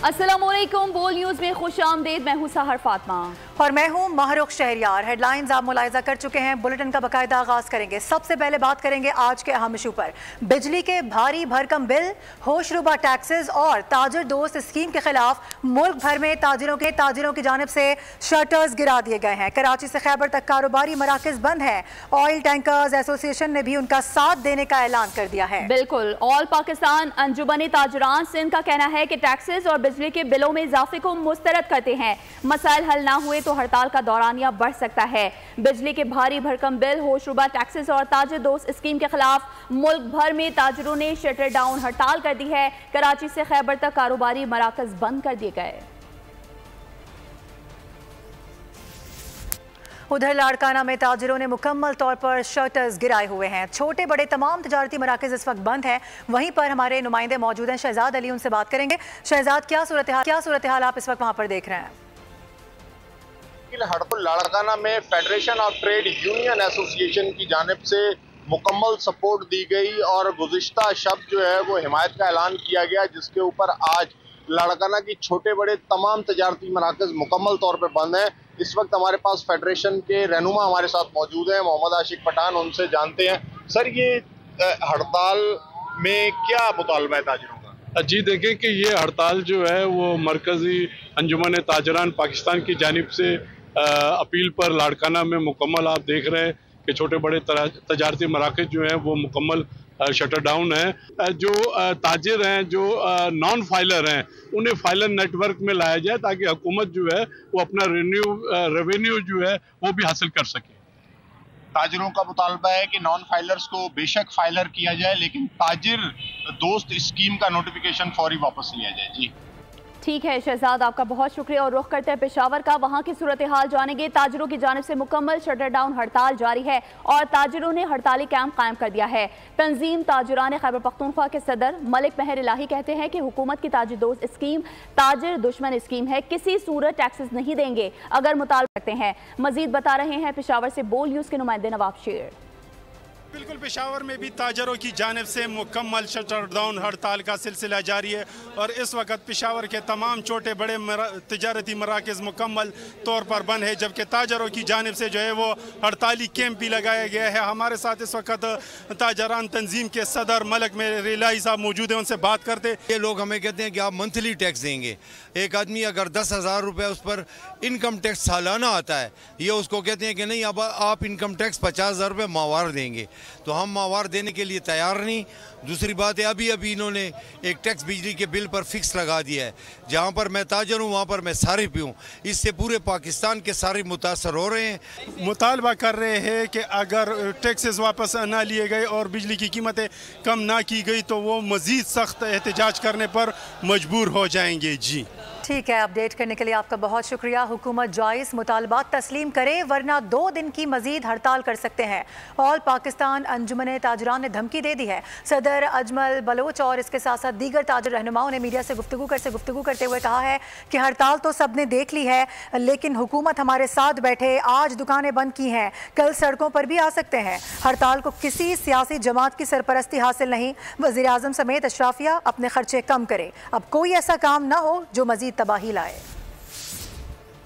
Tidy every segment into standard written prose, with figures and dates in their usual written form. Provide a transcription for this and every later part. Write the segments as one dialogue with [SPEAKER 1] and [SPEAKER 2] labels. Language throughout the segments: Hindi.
[SPEAKER 1] अस्सलामुअलैकुम, बोल न्यूज में खुश आमदेद। मैं हूं सहर फातिमा
[SPEAKER 2] और मैं हूं महरुख शहरियार। हेडलाइंस आप मुलाहिजा कर चुके हैं, बुलेटिन का बाकायदा आगाज करेंगे। सबसे पहले बात करेंगे आज के अहम इशू पर। बिजली के भारी भरकम बिल, होशरुबा टैक्सेस और ताजिर दोस्त स्कीम के खिलाफ मुल्क भर में ताजिरों की जानिब से शटर्स गिरा दिए गए हैं। कराची से खैबर तक कारोबारी मराकज बंद हैं। ऑयल टैंकर्स एसोसिएशन ने भी उनका साथ देने का ऐलान कर दिया है।
[SPEAKER 1] बिल्कुल, ऑल पाकिस्तान अंजुमन ताजरान सिंध का कहना है कि टैक्सेस और बिजली के बिलों में इजाफे को मुस्तरद करते हैं। मसाइल हल ना हुए तो हड़ताल का दौरानिया बढ़ सकता है। बिजली के भारी भरकम बिल, होशरुबा टैक्सेस और ताजिर दोस्त स्कीम के खिलाफ मुल्क भर में ताजिरों ने शटर डाउन हड़ताल कर दी है। कराची से खैबर तक कारोबारी मराकज बंद कर दिए गए।
[SPEAKER 2] उधर लाड़काना में ताजिरों ने मुकम्मल तौर पर शटर्स गिराए हुए हैं। छोटे बड़े तमाम तजारती मराकज इस वक्त बंद हैं। वहीं पर हमारे नुमाइंदे मौजूद हैं, शहजाद अली, उनसे बात करेंगे। शहजाद, क्या सूरत हाल आप इस वक्त वहां पर देख रहे हैं?
[SPEAKER 3] हड़ताल लाड़काना में federation of trade union association की जानिब से मुकम्मल सपोर्ट दी गई और गुज़िश्ता शब जो है वो हिमायत का ऐलान किया गया, जिसके ऊपर आज लाड़काना की छोटे बड़े तमाम तजारती मराकज मुकम्मल तौर पर बंद हैं। इस वक्त हमारे पास फेडरेशन के रहनुमा हमारे साथ मौजूद हैं, मोहम्मद आशिक पठान, उनसे जानते हैं। सर, ये हड़ताल में क्या मुतालबा है ताजिरों का?
[SPEAKER 4] जी देखें कि ये हड़ताल जो है वो मरकजी अंजुमन ताजरान पाकिस्तान की जानिब से अपील पर लाड़काना में मुकम्मल आप देख रहे हैं कि छोटे बड़े तजारती मराकज जो हैं वो मुकम्मल शटर डाउन है। जो ताजिर हैं, जो नॉन फाइलर हैं, उन्हें फाइलर नेटवर्क में लाया जाए ताकि हुकूमत जो है वो अपना रेवेन्यू जो है वो भी हासिल कर सके।
[SPEAKER 3] ताजिरों का मुतालबा है कि नॉन फाइलर्स को बेशक फाइलर किया जाए, लेकिन ताजिर दोस्त स्कीम का नोटिफिकेशन फौरी वापस लिया जाए। जी
[SPEAKER 1] ठीक है शहजाद, आपका बहुत शुक्रिया। और रुख करते हैं पेशावर का, वहां की सूरत हाल जानेंगे। ताजिरों की जानिब से मुकम्मल शटर डाउन हड़ताल जारी है और ताजिरों ने हड़ताली कैंप कायम कर दिया है। तंजीम ताजिरान खैबर पख्तूनख्वा के सदर मलिक महर इलाही कहते हैं कि हुकूमत की ताजिर दोस्त स्कीम ताजिर दुश्मन स्कीम है, किसी सूरत टैक्सेस नहीं देंगे अगर मुतालबा करते हैं। मजीद बता रहे हैं पेशावर से बोल न्यूज़ के नुमाइंदे नवाब शेर।
[SPEAKER 5] बिल्कुल, पेशावर में भी ताजरों की जानिब से मुकम्मल शटर डाउन हड़ताल का सिलसिला जारी है और इस वक्त पेशावर के तमाम छोटे बड़े तजारती मराकज़ मुकम्मल तौर पर बंद है, जबकि ताजरों की जानिब से जो है वो हड़ताली कैंप भी लगाया गया है। हमारे साथ इस वक्त ताजरान तंजीम के सदर मलिक में इलाही साहब मौजूद हैं, उनसे बात करते।
[SPEAKER 6] ये लोग हमें कहते हैं कि आप मंथली टैक्स देंगे। एक आदमी अगर 10,000 रुपये उस पर इनकम टैक्स सालाना आता है, ये उसको कहते हैं कि नहीं, अब आप इनकम टैक्स 50,000 रुपये माहवार देंगे। तो हम माहवार देने के लिए तैयार नहीं। दूसरी बात है, अभी इन्होंने एक टैक्स बिजली के बिल पर फिक्स लगा दिया है। जहाँ पर मैं ताजर हूँ वहाँ पर मैं सारिफ हूँ। इससे पूरे पाकिस्तान के सारे मुतासर हो रहे हैं।
[SPEAKER 5] मुतालबा कर रहे हैं कि अगर टैक्सेस वापस ना लिए गए और बिजली की कीमतें कम ना की गई तो वो मज़ीद सख्त एहतजाज करने पर मजबूर हो जाएंगे। जी
[SPEAKER 2] ठीक है, अपडेट करने के लिए आपका बहुत शुक्रिया। हुकूमत जायज़ मुतालबात तस्लीम करे वरना 2 दिन की मजीद हड़ताल कर सकते हैं। ऑल पाकिस्तान अंजुमन ताजरान ने धमकी दे दी है। सदर अजमल बलोच और इसके साथ साथ दीगर ताजर रहनुमाओं ने मीडिया से गुफ्तगू करते हुए कहा है कि हड़ताल तो सब ने देख ली है, लेकिन हुकूमत हमारे साथ बैठे। आज दुकानें बंद की हैं, कल सड़कों पर भी आ सकते हैं। हड़ताल को किसी सियासी जमात की सरपरस्ती हासिल नहीं। वज़ीर आज़म समेत अशराफिया अपने खर्चे कम करे। अब कोई ऐसा काम ना हो जो मजीद तबाही लाए।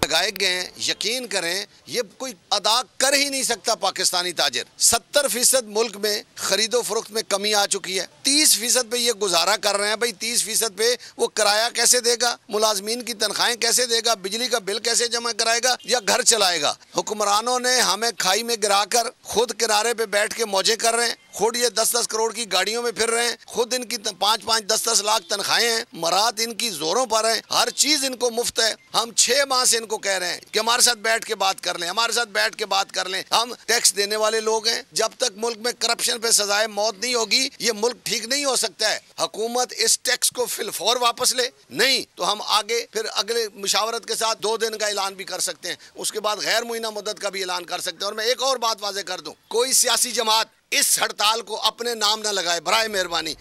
[SPEAKER 7] लगाए गए, यकीन करें ये कोई अदा कर ही नहीं सकता पाकिस्तानी ताजिर। 70% मुल्क में खरीदो फरोख्त में कमी आ चुकी है। 30% पे ये गुजारा कर रहे हैं। भाई 30% पे वो किराया कैसे देगा, मुलाजमीन की तनख्वाहें कैसे देगा, बिजली का बिल कैसे जमा कराएगा या घर चलाएगा। हुक्मरानों ने हमें खाई में गिराकर खुद किनारे पे बैठ के मौजे कर रहे हैं। खुद ये 10-10 करोड़ की गाड़ियों में फिर रहे हैं। खुद इनकी 5-5, 10-10 लाख तनख्वाहें हैं। मरात इनकी जोरों पर है, हर चीज इनको मुफ्त है। हम 6 माह से इनको कह रहे हैं कि हमारे साथ बैठ के बात कर लें, हमारे साथ बैठ के बात कर लें। हम टैक्स देने वाले लोग हैं। जब तक मुल्क में करप्शन पे सजाए मौत नहीं होगी ये मुल्क ठीक नहीं हो सकता है। हुकूमत इस टैक्स को फिलफौर वापस ले, नहीं तो हम आगे फिर अगले मुशावरत के साथ 2 दिन का ऐलान भी कर सकते हैं। उसके बाद गैर मुइना मुद्दत का भी ऐलान कर सकते हैं। और मैं एक और बात वाज़ेह कर दूं, कोई सियासी जमात इस हड़ताल को अपने नाम न लगाए, बराए मेहरबानी।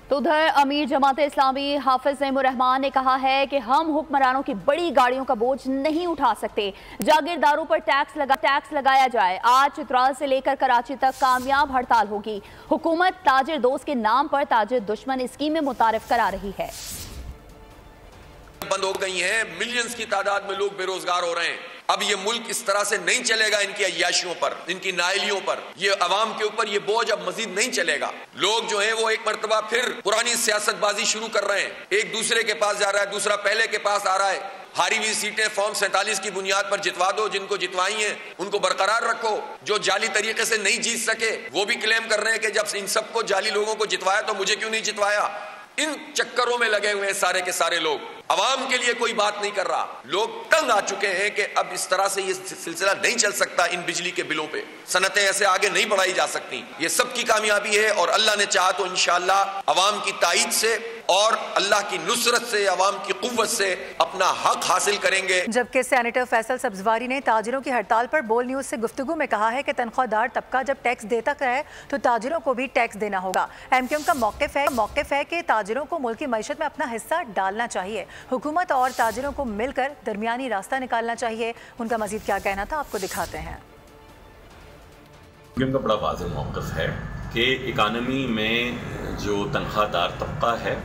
[SPEAKER 1] तो उधर अमीर जमात इस्लामी हाफिज नईमुर रहमान ने कहा है कि हम हुक्मरानों की बड़ी गाड़ियों का बोझ नहीं उठा सकते। जागीरदारों पर टैक्स लगाया जाए। आज चित्राल से लेकर कराची तक कामयाब हड़ताल होगी। हुकूमत ताजिर दोस्त के नाम पर ताजिर दुश्मन स्कीम में मुतारिफ करा रही है।
[SPEAKER 8] बंद हो गई हैं, मिलियंस की तादाद में लोग बेरोजगार हो रहे हैं। अब ये मुल्क इस तरह से नहीं चलेगा, इनकी अय्याशियों पर, इनकी नाइलियों पर, ये अवाम के ऊपर ये बोझ अब मजीद नहीं चलेगा। लोग जो है वो एक मर्तबा फिर पुरानी सियासतबाजी शुरू कर रहे हैं, एक दूसरे के पास जा रहा है, दूसरा पहले के पास आ रहा है। हारी हुई सीटें फॉर्म 47 की बुनियाद पर जितवा दो, जिनको जितवाई हैं उनको बरकरार रखो। जो जाली तरीके से नहीं जीत सके वो भी क्लेम कर रहे हैं कि जब इन सबको जाली लोगों को जितवाया तो मुझे क्यों नहीं जितवाया। इन चक्करों में लगे हुए हैं सारे के सारे लोग, अवाम के लिए कोई बात नहीं कर रहा। लोग तंग आ चुके हैं कि अब इस तरह से ये सिलसिला नहीं चल सकता। इन बिजली के बिलों पे सनतें ऐसे आगे नहीं बढ़ाई जा सकती। ये सबकी कामयाबी है और अल्लाह ने चाहा तो इंशाअल्लाह अवाम की ताईद से और अल्लाह की नुसरत से, अवाम की कुव्वत से अपना हक हासिल करेंगे।
[SPEAKER 2] जबकि सेनेटर फैसल सब्जवारी ने ताजिरों की हड़ताल पर बोल न्यूज से गुफ्तगू में कहा है कि तनख्वाहदार तबका जब टैक्स देता है तो ताजिरों को भी टैक्स देना होगा। एमक्यूएम का मौक़िफ़ है कि ताजिरों को मुल्क की मईशत में अपना हिस्सा डालना चाहिए। हुकूमत और ताजिरों को मिलकर दरमियानी रास्ता निकालना चाहिए। उनका मजीद क्या कहना था आपको दिखाते हैं।
[SPEAKER 9] एमक्यूएम का बड़ा वाज़ेह मौक़िफ़ है कि इकानमी में जो तनख्वाहदार तबका है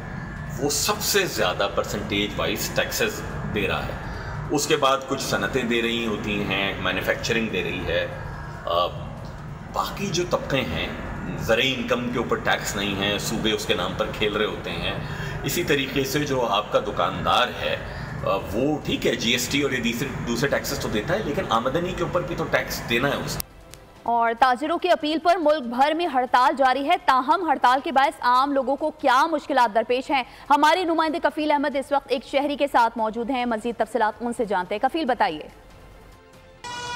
[SPEAKER 9] वो सबसे ज़्यादा परसेंटेज वाइज टैक्सेस दे रहा है। उसके बाद कुछ सनतें दे रही होती हैं, मैन्युफैक्चरिंग दे रही है। बाकी जो तबके हैं ज़रूरी इनकम के ऊपर टैक्स नहीं है, सूबे उसके नाम पर खेल रहे होते हैं। इसी तरीके से जो आपका दुकानदार है वो ठीक है जीएसटी और ये दूसरे टैक्सेस तो देता है, लेकिन आमदनी के ऊपर भी तो टैक्स देना है उसको।
[SPEAKER 1] और ताजिरों की अपील पर मुल्क भर में हड़ताल जारी है। ताहम हड़ताल के बायस आम लोगों को क्या मुश्किलात दरपेश हैं। हमारे नुमाइंदे कफील अहमद इस वक्त एक शहरी के साथ मौजूद हैं, मजीद तफसीलात उनसे जानते हैं। कफील बताइए।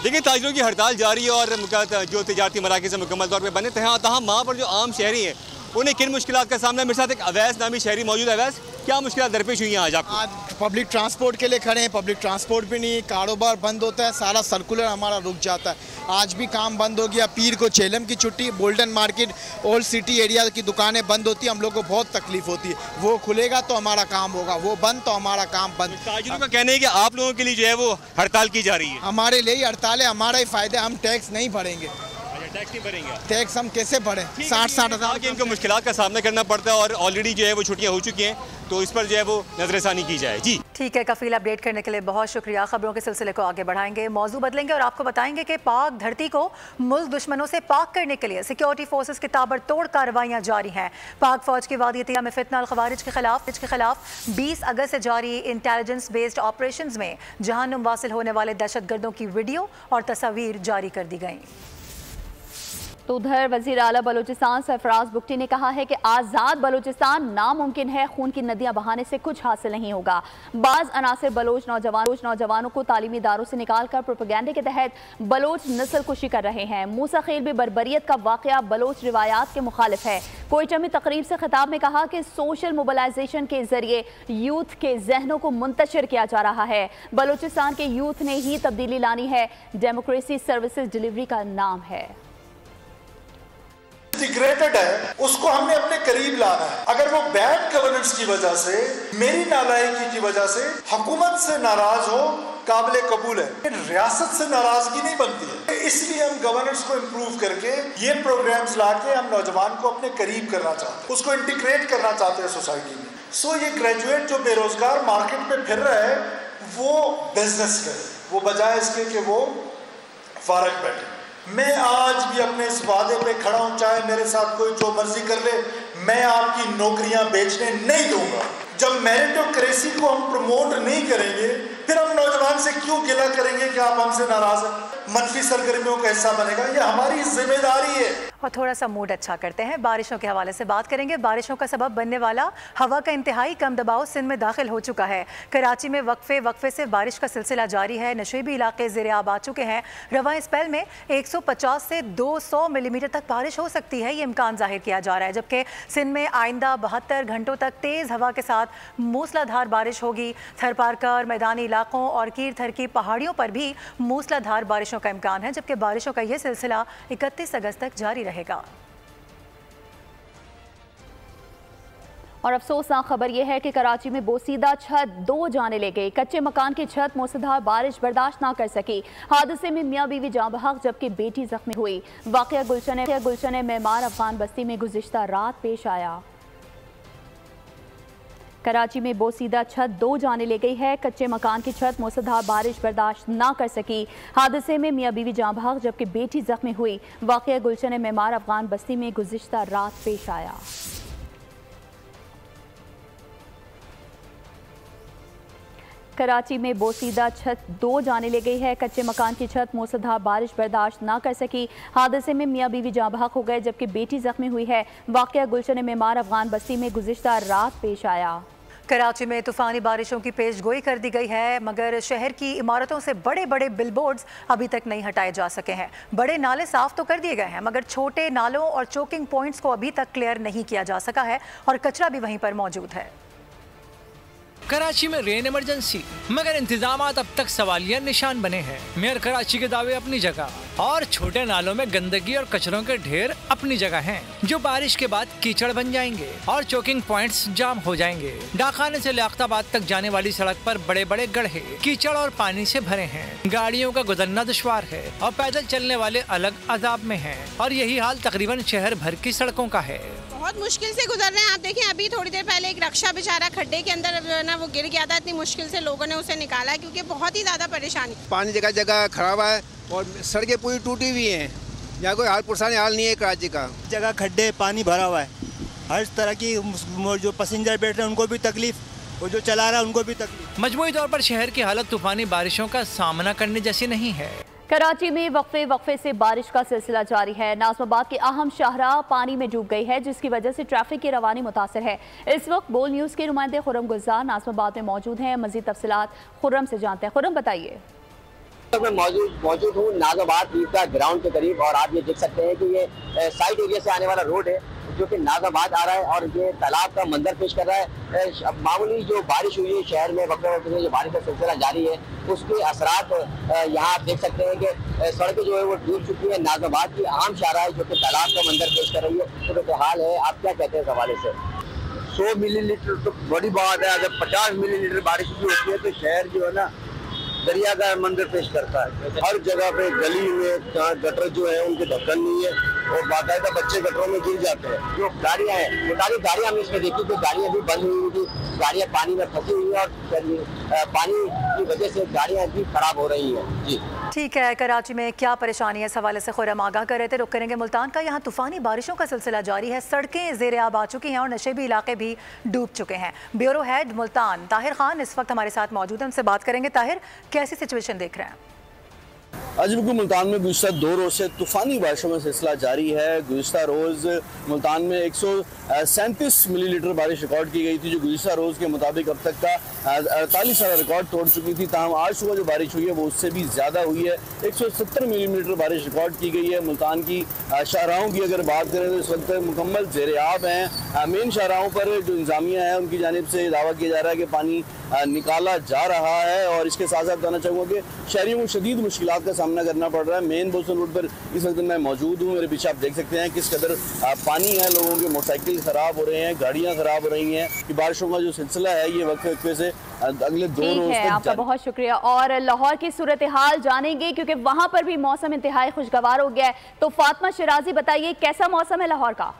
[SPEAKER 10] देखिए, ताजिरों की हड़ताल जारी है और जो तिजारती मराकज़ मुकम्मल तौर पर बने थे, तहाँ वहाँ पर जो आम शहरी हैं उन्हें किन मुश्किलात का सामना। मेरे साथ एक अवैस नामी शहरी मौजूद है। अवैस, क्या मुश्किलात दरपेश हुई हैं आज आपको?
[SPEAKER 11] आज पब्लिक ट्रांसपोर्ट के लिए खड़े हैं, पब्लिक ट्रांसपोर्ट भी नहीं, कारोबार बंद होता है, सारा सर्कुलर हमारा रुक जाता है। आज भी काम बंद हो गया। पीर को चेलम की छुट्टी, golden market, old city area की दुकानें बंद होती है। हम लोग को बहुत तकलीफ होती है। वो खुलेगा तो हमारा काम होगा, वो बंद तो हमारा काम बंद।
[SPEAKER 10] ताजिरों का कहना है कि आप लोगों के लिए जो है वो हड़ताल की जा रही है।
[SPEAKER 11] हमारे लिए ही हड़ताल है, हमारा ही फायदा। हम टैक्स नहीं भरेंगे।
[SPEAKER 10] टैक्स नहीं भरेंगे?
[SPEAKER 11] टैक्स हम कैसे भरें? 60-60 हज़ार
[SPEAKER 10] इनको मुश्किलात का सामना करना पड़ता है और ऑलरेडी जो है वो छुट्टियां हो चुकी हैं, तो इस पर जो है वो नजरसानी की जाए। जी
[SPEAKER 2] ठीक है कफील, अपडेट करने के लिए बहुत शुक्रिया। खबरों के सिलसिले को आगे बढ़ाएंगे, मौजू बदलेंगे और आपको बताएंगे कि पाक धरती को मुल्क दुश्मनों से पाक करने के लिए सिक्योरिटी फोर्सेस की ताबड़तोड़ कार्रवाइयां जारी हैं। पाक फौज की वादी अतिया में फितना खवारिज के खिलाफ 20 अगस्त से जारी इंटेलिजेंस बेस्ड ऑपरेशंस में जहन्नुम वासिल होने वाले दहशतगर्दों की वीडियो और तस्वीर जारी कर दी गई।
[SPEAKER 1] तो उधर वज़ीर आला बलूचिस्तान सरफराज बुगटी ने कहा है कि आज़ाद बलूचिस्तान नामुमकिन है, खून की नदियां बहाने से कुछ हासिल नहीं होगा। बाज़ अनासिर बलोच नौजवानों को तालीमी इदारों से निकाल कर प्रोपेगेंडे के तहत बलोच नस्ल कुशी कर रहे हैं। मूसा खेल में बर्बरियत का वाक़या बलोच रिवायात के मुखालिफ है। कोयटा में तकरीब से खिताब में कहा कि सोशल मोबिलाइजेशन के जरिए यूथ के जहनों को मुंतशिर किया जा रहा है। बलोचिस्तान के यूथ ने ही तब्दीली लानी है, डेमोक्रेसी सर्विसेज डिलीवरी का नाम है।
[SPEAKER 12] इंटीग्रेटेड है, उसको हमने अपने करीब लाना है। अगर वो बैड गवर्नेंस की वजह से, मेरी नालायकी की वजह से हुकूमत से नाराज हो, काबिल कबूल है। रियासत से नाराजगी नहीं बनती है, इसलिए हम गवर्नेंस को इम्प्रूव करके ये प्रोग्राम्स लाके हम नौजवान को अपने करीब करना चाहते हैं, उसको इंटीग्रेट करना चाहते हैं सोसाइटी में। सो ये ग्रेजुएट जो बेरोजगार मार्केट में फिर रहा है वो बिजनेस करे, वो बजाय इसके कि वो फारग बैठे। मैं आज भी अपने इस वादे पे खड़ा हूं, चाहे मेरे साथ कोई जो मर्जी कर ले, मैं आपकी नौकरियां बेचने नहीं दूंगा। जब मेरिटोक्रेसी को हम प्रमोट नहीं करेंगे, फिर हम नौजवान से क्यों गिला करेंगे कि आप हमसे नाराज हैं? मनफी सरगर्मियों का हिस्सा बनेगा, ये हमारी जिम्मेदारी है।
[SPEAKER 2] और थोड़ा सा मूड अच्छा करते हैं, बारिशों के हवाले से बात करेंगे। बारिशों का सबब बनने वाला हवा का इंतहाई कम दबाव सिंध में दाखिल हो चुका है। कराची में वक्फे से बारिश का सिलसिला जारी है। नशेबी इलाके ज़ेरे आब आ चुके हैं। रवां स्पेल में 150 से 200 मिलीमीटर तक बारिश हो सकती है, ये इम्कान जाहिर किया जा रहा है। जबकि सिंध में आइंदा 72 घंटों तक तेज़ हवा के साथ मूसलाधार बारिश होगी। थरपारकर, मैदानी इलाकों और कीर थर की पहाड़ियों पर भी मूसलाधार बारिशों का इम्कान है, जबकि बारिशों का यह सिलसिला 31 अगस्त तक जारी रहेगा।
[SPEAKER 1] और अफसोसनाक खबर यह है कि कराची में बोसीदा छत 2 जाने ले गई। कच्चे मकान की छत मूसलाधार बारिश बर्दाश्त ना कर सकी। हादसे में मियाँ बीवी जाँ बहक जबकि बेटी जख्मी हुई। वाक़या गुलशन मेमार अफगान बस्ती में गुज़िश्ता रात पेश आया। कराची में बोसीदा छत 2 जाने ले गई है। कच्चे मकान की छत मूसलाधार बारिश बर्दाश्त ना कर सकी। हादसे में मियां बीवी जाँ बहक जबकि बेटी जख्मी हुई। वाक़या गुलशन मेमार अफगान बस्ती में गुज़िश्ता रात पेश आया। कराची में बोसीदा छत 2 जाने ले गई है। कच्चे मकान की छत मूसलाधार बारिश बर्दाश्त ना कर सकी। हादसे में मियां बीवी जाँ बहक हो गए जबकि बेटी जख्मी हुई है। वाक़या गुलशन मेमार अफगान बस्ती में गुज़िश्ता रात पेश आया।
[SPEAKER 2] कराची में तूफानी बारिशों की पेशगोई कर दी गई है, मगर शहर की इमारतों से बड़े बड़े बिलबोर्ड्स अभी तक नहीं हटाए जा सके हैं। बड़े नाले साफ तो कर दिए गए हैं, मगर छोटे नालों और चोकिंग पॉइंट्स को अभी तक क्लियर नहीं किया जा सका है और कचरा भी वहीं पर मौजूद है।
[SPEAKER 13] कराची में रेन इमरजेंसी, मगर इंतजामात अब तक सवालिया निशान बने हैं। मेयर कराची के दावे अपनी जगह और छोटे नालों में गंदगी और कचरों के ढेर अपनी जगह हैं, जो बारिश के बाद कीचड़ बन जाएंगे और चोकिंग पॉइंट्स जाम हो जाएंगे। डाखाने से लियाकताबाद तक जाने वाली सड़क पर बड़े बड़े गड्ढे कीचड़ और पानी से भरे हैं। गाड़ियों का गुजरना दुश्वार है और पैदल चलने वाले अलग अजाब में हैं और यही हाल तकरीबन शहर भर की सड़कों का है।
[SPEAKER 14] बहुत मुश्किल से गुजर रहे हैं। आप देखें, अभी थोड़ी देर पहले एक रक्षा बेचारा खड्डे के अंदर जो है ना वो गिर गया था। इतनी मुश्किल से लोगों ने उसे निकाला क्योंकि बहुत ही ज्यादा परेशानी।
[SPEAKER 15] पानी जगह जगह खराब है और सड़कें पूरी टूटी हुई हैं। यहाँ कोई हाल पुरसानी हाल नहीं है कराची का।
[SPEAKER 16] जगह खड्डे, पानी भरा हुआ है। हर तरह की जो पैसेंजर बैठ रहे हैं उनको भी तकलीफ, वो जो चला रहा है उनको भी तकलीफ।
[SPEAKER 13] मजमूई तौर पर शहर की हालत तूफानी बारिशों का सामना करने जैसी नहीं है।
[SPEAKER 1] कराची में वक्फे से बारिश का सिलसिला जारी है। नाज़माबाद की अहम शाहराह पानी में डूब गई है, जिसकी वजह से ट्रैफिक की रवानी मुतासर है। इस वक्त बोल न्यूज़ के नुमाइंदे खुर्रम गुलजार नाज़माबाद में मौजूद हैं। मज़ीद तफसीलात खुर्रम से जानते हैं। खुर्रम, बताइए।
[SPEAKER 17] मैं मौजूद हूँ नाज़माबाद ईदगाह ग्राउंड के करीब और आप ये देख सकते हैं कि ये साइड एरिया से आने वाला रोड है जो कि नाज़माबाद आ रहा है और ये तालाब का मंजर पेश कर रहा है। मामूली जो बारिश हुई है शहर में, वक्त जो बारिश का सिलसिला जारी है, उसके असरात यहाँ आप देख सकते हैं कि सड़कें जो है वो डूब चुकी है। नाज़माबाद की आम शाहराह है जो कि तालाब का मंजर पेश कर रही है। तो हाल है, आप क्या कहते हैं इस हवाले से?
[SPEAKER 18] 100 मिलीलीटर तो बड़ी बात है। अगर 50 मिलीलीटर बारिश भी होती है तो शहर जो है ना दरिया का मंजर पेश करता है। हर जगह पे गली में गटर जो है उनके ढक्कन नहीं है और बाकायदा बच्चे गटरों में गिर जाते हैं। जो गाड़ियाँ हैं, गाड़ियाँ हमने इसमें देखी तो गाड़ियाँ भी बंद हुई थी, गाड़ियाँ पानी में फंसी हुई हैं और पानी की वजह से गाड़ियाँ भी खराब हो रही हैं। जी
[SPEAKER 2] ठीक है, कराची में क्या परेशानी है इस हवाले से खुर्रम आगाह कर रहे थे। रुक करेंगे मुल्तान का। यहाँ तूफानी बारिशों का सिलसिला जारी है, सड़कें ज़ेर-ए-आब आ चुकी हैं और नशेबी इलाके भी डूब चुके हैं। ब्यूरो हेड मुल्तान ताहिर खान इस वक्त हमारे साथ मौजूद हैं, उनसे बात करेंगे। ताहिर, कैसी सिचुएशन देख रहे हैं?
[SPEAKER 19] आज बिल्कुल मुल्तान में गुज़िश्ता 2 रोज़ से तूफ़ानी बारिशों में सिलसिला जारी है। गुज़िश्ता रोज़ मुल्तान में 137 मिलीलीटर बारिश रिकॉर्ड की गई थी, जो गुज़िश्ता रोज़ के मुताबिक अब तक का 48 साल रिकॉर्ड तोड़ चुकी थी। ताहम आज सुबह जो बारिश हुई है वो उससे भी ज़्यादा हुई है। 170 मिलीमीटर बारिश रिकॉर्ड की गई है। मुल्तान की शाहराहों की अगर बात करें तो इस वक्त मुकम्मल ज़ेर-ए-आब हैं। मेन शाहराहों पर जो इंतज़ामिया है उनकी जानिब से दावा किया जा रहा है कि पानी निकाला जा रहा है और इसके साथ साथ बताना चाहूँगा कि शहरियों को शदीद मुश्किलात का सामना करना पड़ रहा है। मेन बोसन रोड पर इस वक्त मैं मौजूद हूँ। मेरे पीछे आप देख सकते हैं किस कदर पानी है, लोगों के मोटरसाइकिल खराब हो रहे हैं, गाड़ियाँ खराब हो रही हैं। कि बारिशों का जो सिलसिला है ये वक्फे से अगले 2 रोज तक
[SPEAKER 1] आपका बहुत शुक्रिया। और लाहौर की सूरत हाल जानेंगे क्योंकि वहाँ पर भी मौसम इंतहाई खुशगवार हो गया है। तो फातिमा शिराजी, बताइए कैसा मौसम है लाहौर का?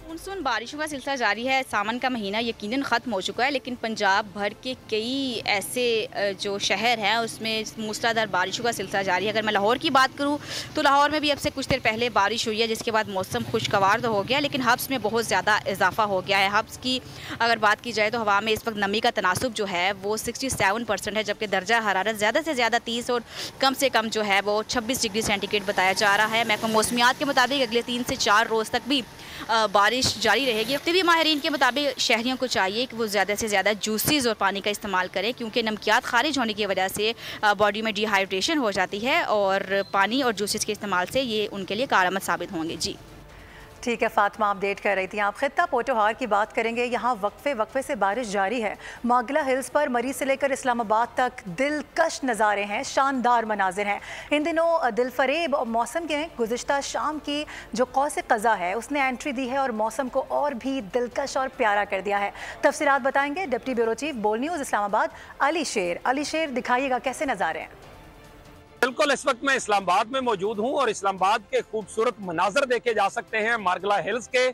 [SPEAKER 20] मानसून बारिशों का सिलसिला जारी है। सावन का महीना यकीनन ख़त्म हो चुका है, लेकिन पंजाब भर के कई ऐसे जो शहर हैं उसमें मूसलाधार बारिशों का सिलसिला जारी है। अगर मैं लाहौर की बात करूं तो लाहौर में भी अब से कुछ देर पहले बारिश हुई है, जिसके बाद मौसम खुशगवार तो हो गया, लेकिन हब्स में बहुत ज़्यादा इजाफा हो गया है। हब्स की अगर बात की जाए तो हवा में इस वक्त नमी का तनासुब जो है वो 67% है, जबकि दर्जा हरारत ज़्यादा से ज़्यादा 30 और कम से कम जो है वो 26 डिग्री सेंटीग्रेड बताया जा रहा है। महकमा मौसमियात के मुताबिक अगले 3 से 4 रोज़ तक भी बारिश जारी रहेगी। तिबी माहिरीन के मुताबिक शहरियों को चाहिए कि वो ज़्यादा से ज़्यादा जूसेस और पानी का इस्तेमाल करें, क्योंकि नमकियात खारिज होने की वजह से बॉडी में डिहाइड्रेशन हो जाती है और पानी और जूसेस के इस्तेमाल से ये उनके लिए कारआमद साबित होंगे। जी
[SPEAKER 2] ठीक है, फातिमा अपडेट कर रही थी आप। खित्ता पोटोहार की बात करेंगे। यहाँ वक्फे से बारिश जारी है। मागला हिल्स पर मरी से लेकर इस्लामाबाद तक दिलकश नज़ारे हैं, शानदार मनाजिर हैं। इन दिनों दिलफरेब और मौसम के गुज़िश्ता शाम की जो कौस क़ज़ा है उसने एंट्री दी है और मौसम को और भी दिलकश और प्यारा कर दिया है। तफसीलात बताएंगे डिप्टी ब्यूरो चीफ बोल न्यूज़ इस्लामाबाद अली शेर, दिखाइएगा कैसे नज़ारे हैं।
[SPEAKER 21] बिल्कुल, इस वक्त मैं इस्लामाबाद में मौजूद हूं और इस्लामाबाद के खूबसूरत मनाजर देखे जा सकते हैं मार्गला हिल्स के।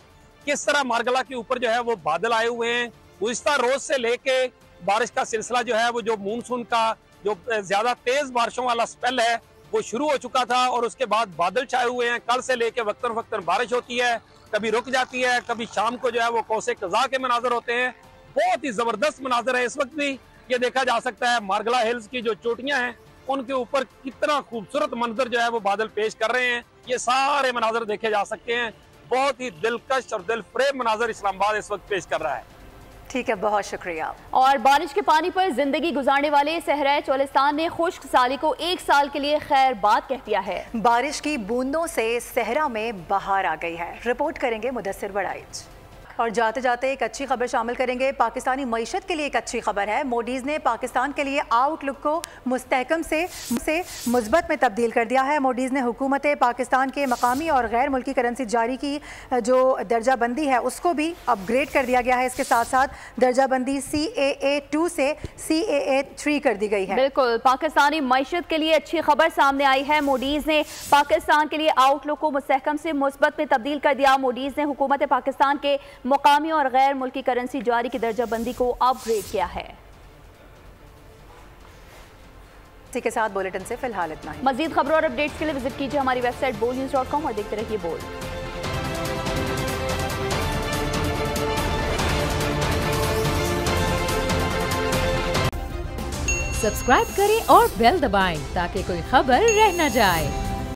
[SPEAKER 21] किस तरह मार्गला के ऊपर जो है वो बादल आए हुए हैं गुज़िश्ता रोज से लेके बारिश का सिलसिला जो है वो जो मानसून का जो ज्यादा तेज बारिशों वाला स्पेल है वो शुरू हो चुका था और उसके बाद बादल छाए हुए हैं। कल से लेके वक्तन वक्तन बारिश होती है, कभी रुक जाती है, कभी शाम को जो है वो कौसे कज़ा के मनाजर होते हैं। बहुत ही जबरदस्त मनाजर है। इस वक्त भी ये देखा जा सकता है मार्गला हिल्स की जो चोटियां हैं उनके ऊपर कितना खूबसूरत मंजर जो है वो बादल पेश कर रहे हैं। ये सारे मनाजर देखे जा सकते हैं। बहुत ही दिलकश और दिलफरेब मनाजर इस्लामाबाद इस वक्त पेश कर रहा है।
[SPEAKER 2] ठीक है, बहुत शुक्रिया।
[SPEAKER 1] और बारिश के पानी पर जिंदगी गुजारने वाले सहराए चोलिस्तान ने खुश्क साली को 1 साल के लिए खैर बात कह दिया है।
[SPEAKER 2] बारिश की बूंदों से सहरा में बहार आ गई है। रिपोर्ट करेंगे मुदस्सिर बड़ाइच। और जाते जाते एक अच्छी खबर शामिल करेंगे। पाकिस्तानी मईशत के लिए एक अच्छी खबर है। मोडीज़ ने पाकिस्तान के लिए आउटलुक को मुस्तहकम से मुस्बत में तब्दील कर दिया है। मोडीज़ ने हुकूमत पाकिस्तान के मकामी और गैर मुल्की करेंसी जारी की जो दर्जा बंदी है उसको भी अपग्रेड कर दिया गया है। इसके साथ साथ दर्जा बंदी CAA 2 से CAA 3 कर दी गई है।
[SPEAKER 1] बिल्कुल, पाकिस्तानी मईशत के लिए अच्छी खबर सामने आई है। मोडीज़ ने पाकिस्तान के लिए आउटलुक को मुस्तहकम से मुस्बत में तब्दील कर दिया। मोडीज़ ने हुकूमत पाकिस्तान के मुकामी और गैर मुल्की करेंसी जारी की दर्जा बंदी को अपग्रेड किया है।
[SPEAKER 2] इसी के साथ बुलेटिन से फिलहाल इतना ही।
[SPEAKER 1] मजीद खबरों और अपडेट्स के लिए विजिट कीजिए हमारी वेबसाइट bolnews.com और देखते रहिए बोल।
[SPEAKER 4] सब्सक्राइब करें और बेल दबाएं ताकि कोई खबर रह न जाए।